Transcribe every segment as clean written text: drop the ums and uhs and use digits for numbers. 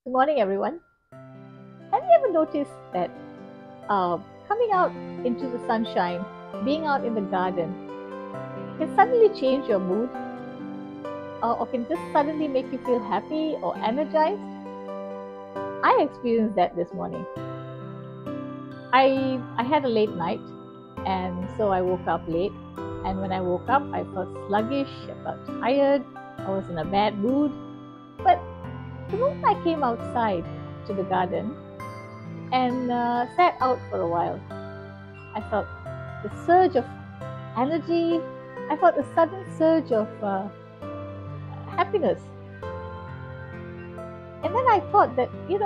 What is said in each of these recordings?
Good morning, everyone. Have you ever noticed that coming out into the sunshine, being out in the garden, can suddenly change your mood or can just suddenly make you feel happy or energized? I experienced that this morning. I had a late night, and so I woke up late. And when I woke up, I felt sluggish, I felt tired, I was in a bad mood. But the moment I came outside to the garden and sat out for a while, I felt the surge of energy. I felt a sudden surge of happiness. And then I thought that, we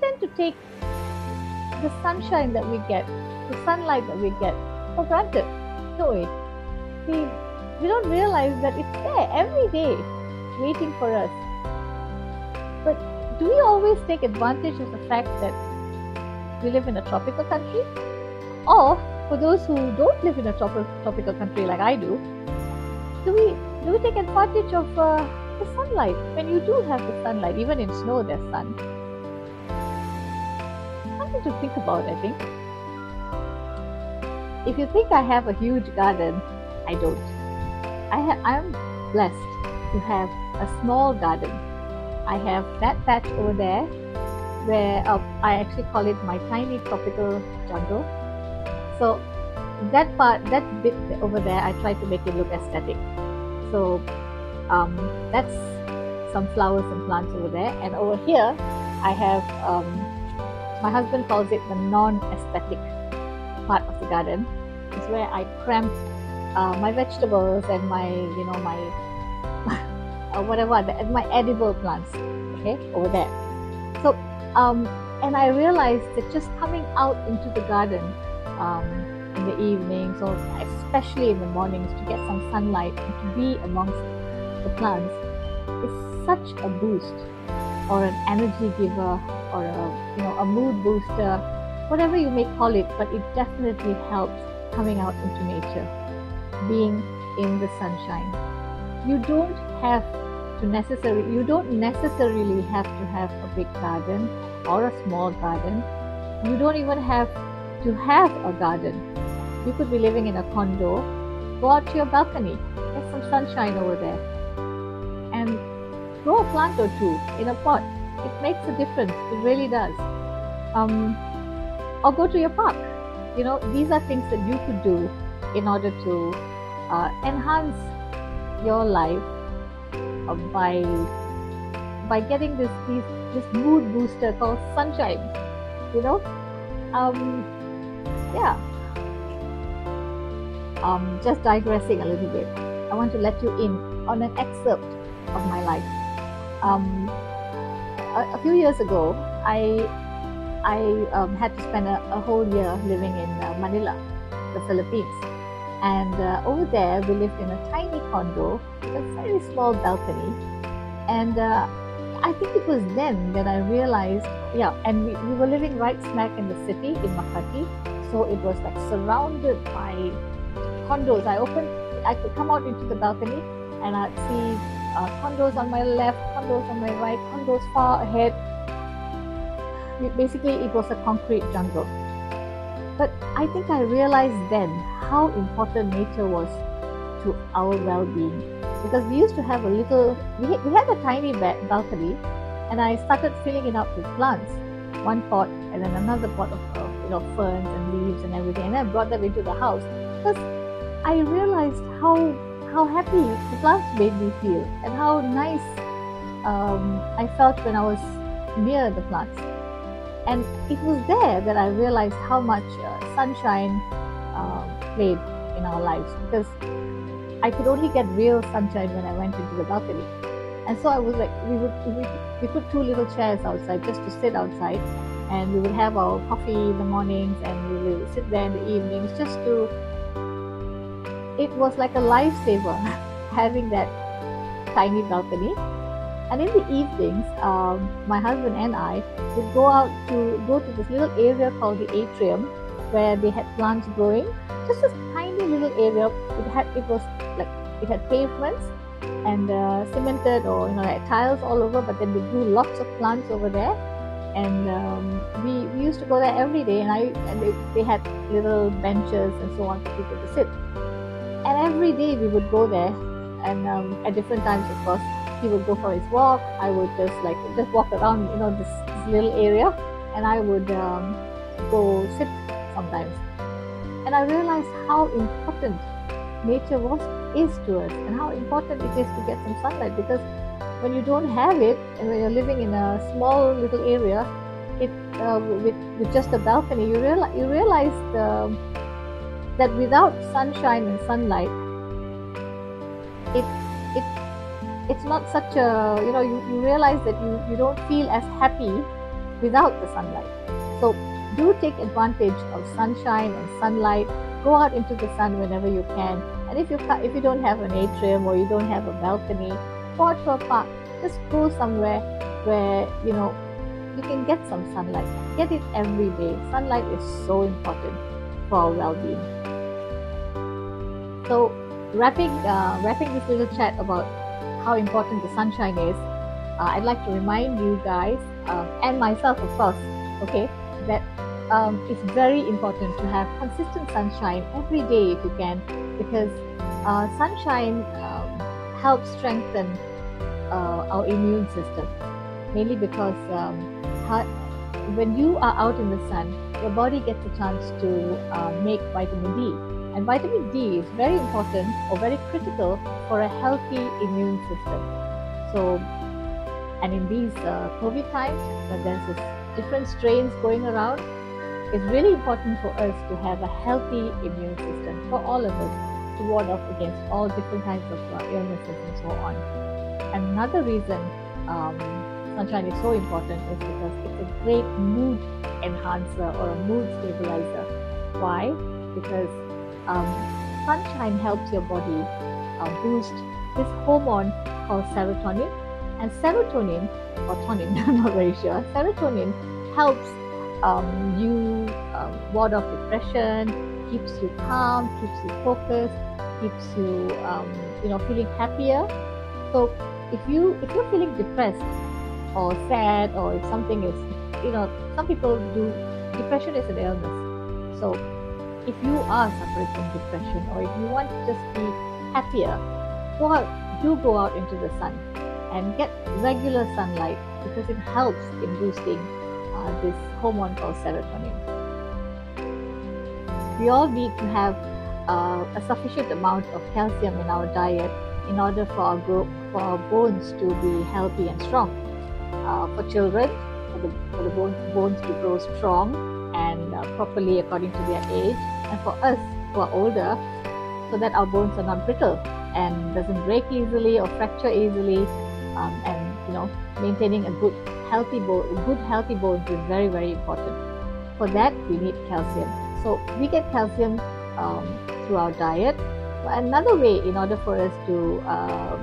tend to take the sunshine that we get, the sunlight that we get for granted, don't we? We don't realize that it's there every day waiting for us. But do we always take advantage of the fact that we live in a tropical country? Or for those who don't live in a tropical country like I do we take advantage of the sunlight? When you do have the sunlight, even in snow there's sun. Something to think about, I think. If you think I have a huge garden, I don't. I'm blessed to have a small garden. I have that patch over there where I actually call it my tiny tropical jungle. So that bit over there, I try to make it look aesthetic. So that's some flowers and plants over there. And over here, I have, my husband calls it the non-aesthetic part of the garden. It's where I cramp my vegetables and my my edible plants, okay, over there. So and I realized that just coming out into the garden in the evenings, or especially in the mornings, to get some sunlight and to be amongst the plants is such a boost, or an energy giver, or a mood booster, whatever you may call it. But it definitely helps coming out into nature, being in the sunshine. You don't necessarily have to have a big garden or a small garden. You don't even have to have a garden. You could be living in a condo. Go out to your balcony, get some sunshine over there, and grow a plant or two in a pot. It makes a difference. It really does. Or go to your park. These are things that you could do in order to enhance your life by getting this mood booster called sunshine. Just digressing a little bit, I want to let you in on an excerpt of my life. A few years ago, I had to spend a whole year living in Manila, the Philippines. And over there, we lived in a tiny condo with a very small balcony. And I think it was then that I realized, and we were living right smack in the city, in Makati. So it was like surrounded by condos. I could come out into the balcony and I'd see condos on my left, condos on my right, condos far ahead. Basically, it was a concrete jungle. But I think I realized then how important nature was to our well-being, because we used to have we had a tiny balcony, and I started filling it up with plants, one pot and then another pot of ferns and leaves and everything, and I brought them into the house because I realized how happy the plants made me feel and how nice I felt when I was near the plants. And it was there that I realized how much sunshine played in our lives, because I could only get real sunshine when I went into the balcony. And so I was like, we put two little chairs outside just to sit outside, and we would have our coffee in the mornings, and we would sit there in the evenings it was like a lifesaver having that tiny balcony. And in the evenings, my husband and I would go to this little area called the atrium, where they had plants growing. Just a tiny little area. It had pavements, and cemented, or like tiles all over, but then we grew lots of plants over there. And we used to go there every day, and they had little benches and so on for people to sit. And every day we would go there, and at different times, of course, he would go for his walk. I would just walk around, this little area, and I would go sit sometimes. And I realized how important nature is to us, and how important it is to get some sunlight, because when you don't have it, and when you're living in a small little area, with just a balcony, you realize that without sunshine and sunlight, it it it's not such a, you realize that you don't feel as happy without the sunlight. So do take advantage of sunshine and sunlight. Go out into the sun whenever you can. And if you don't have an atrium, or you don't have a balcony, go out to a park. Just go somewhere where you can get some sunlight. Get it every day. Sunlight is so important for our well-being. So wrapping this little chat about how important the sunshine is, I'd like to remind you guys, and myself, of course, okay, that it's very important to have consistent sunshine every day if you can, because sunshine helps strengthen our immune system, mainly because when you are out in the sun, your body gets a chance to make vitamin D. And vitamin D is very important, or very critical, for a healthy immune system. So, and in these COVID times, when there's this different strains going around, it's really important for us to have a healthy immune system, for all of us, to ward off against all different kinds of illnesses and so on. Another reason sunshine is so important is because it's a great mood enhancer, or a mood stabilizer. Why? Because sunshine helps your body boost this hormone called serotonin. And serotonin, or tonin, I'm not very sure, serotonin helps you ward off depression, keeps you calm, keeps you focused, keeps you feeling happier. So if you're feeling depressed or sad, or if something is, some people do, depression is an illness. So if you are suffering from depression, or if you want to just be happier, go out into the sun and get regular sunlight, because it helps in boosting this hormone called serotonin. We all need to have a sufficient amount of calcium in our diet in order for our bones to be healthy and strong. For children, for the bones to grow strong and properly according to their age, and for us who are older, so that our bones are not brittle and doesn't break easily or fracture easily, and maintaining a good healthy bones is very, very important. For that, we need calcium. So we get calcium through our diet. Another way in order for us to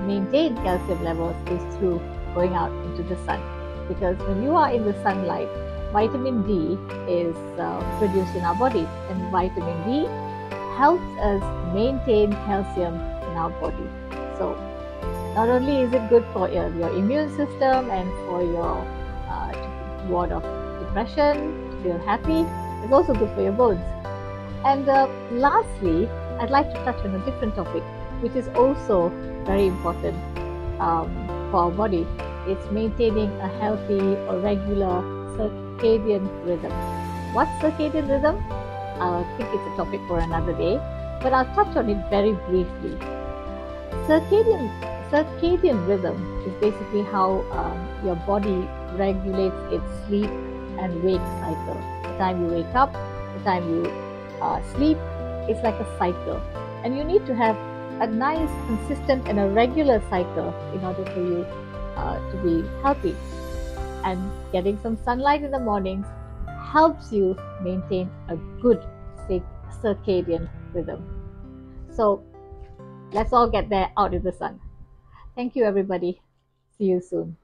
maintain calcium levels is through going out into the sun, because when you are in the sunlight, vitamin D is produced in our body, and vitamin D helps us maintain calcium in our body. So not only is it good for your immune system and for your to ward off depression, to feel happy, it's also good for your bones. And lastly, I'd like to touch on a different topic, which is also very important for our body. It's maintaining a healthy or regular circadian rhythm. What's circadian rhythm? I think it's a topic for another day, but I'll touch on it very briefly. Circadian rhythm is basically how your body regulates its sleep and wake cycle. The time you wake up, the time you sleep, it's like a cycle. And you need to have a nice, consistent and a regular cycle in order for you to be healthy. And getting some sunlight in the mornings helps you maintain a good circadian rhythm. So let's all get there out in the sun. Thank you, everybody. See you soon.